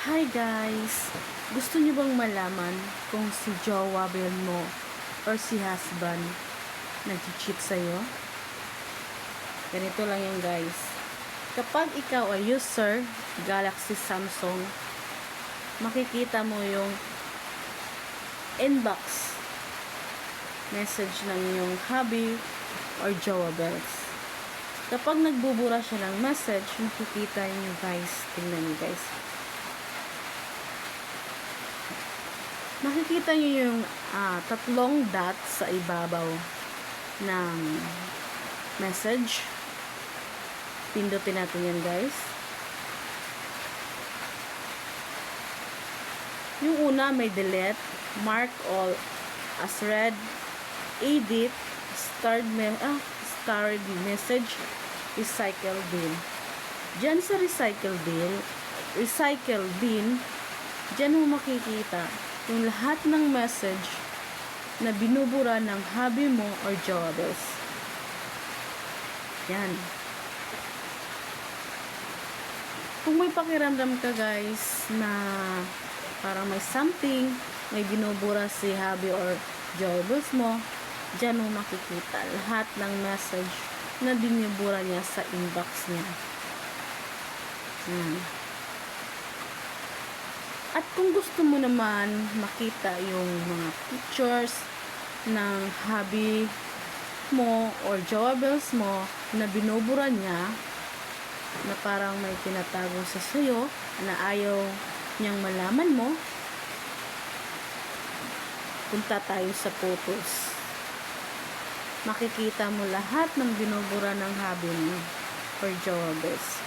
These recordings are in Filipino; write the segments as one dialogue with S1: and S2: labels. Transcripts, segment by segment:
S1: Hi guys! Gusto niyo bang malaman kung si jowa ba yun mo or si husband nag-cheat sa'yo? Ganito lang yan guys. Kapag ikaw ay user Galaxy Samsung, makikita mo yung inbox message ng iyong hubby or jowa bells. Kapag nagbubura siya ng message, makikita niyo guys. Tingnan niyo guys. Makikita niyo yung tatlong dots sa ibabaw ng message. Pindutin natin yan guys. Yung una may delete, mark all as read, edit, starred message, recycle bin. Diyan sa recycle bin, diyan mo makikita yung lahat ng message na binubura ng hubby mo or jowa bells. Yan. Kung may pakiramdam ka guys na parang may something, may binubura si hubby or jowa bells mo, dyan mo makikita lahat ng message na binubura niya sa inbox niya. Yan. At kung gusto mo naman makita yung mga pictures ng hubby mo or jowa bells mo na binubura niya, na parang may tinatago sa sayo na ayaw niyang malaman mo, punta tayo sa photos. Makikita mo lahat ng binubura ng hubby mo or jowa bells.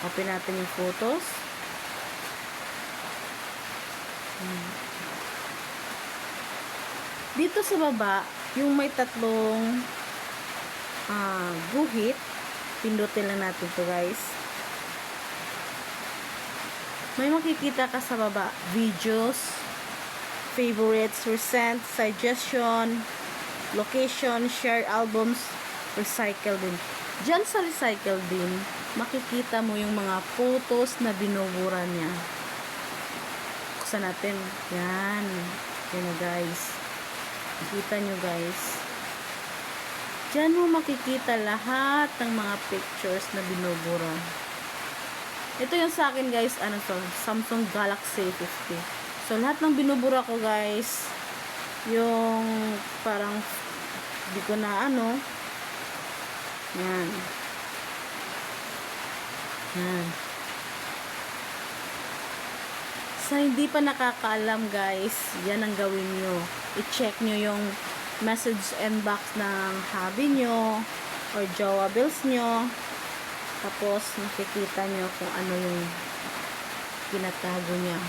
S1: Open natin yung photos. Dito sa baba, yung may tatlong guhit, pindutin lang natin to guys. May makikita ka sa baba, videos, favorites, recent, suggestion, location, share albums, recycle bin. Diyan sa recycle bin, makikita mo yung mga photos na binubura niya. Buksan natin. Yan. Yan na guys. Makita nyo guys. Diyan mo makikita lahat ng mga pictures na binubura. Ito yung sa akin guys. Ano to? Samsung Galaxy 50. So lahat ng binubura ko guys, yung parang di ko na ano. Yan. Yan. Sa hindi pa nakakaalam guys, yan ang gawin nyo. I-check nyo yung message inbox ng hubby nyo or jowa bells nyo. Tapos makikita nyo kung ano yung pinatago niya.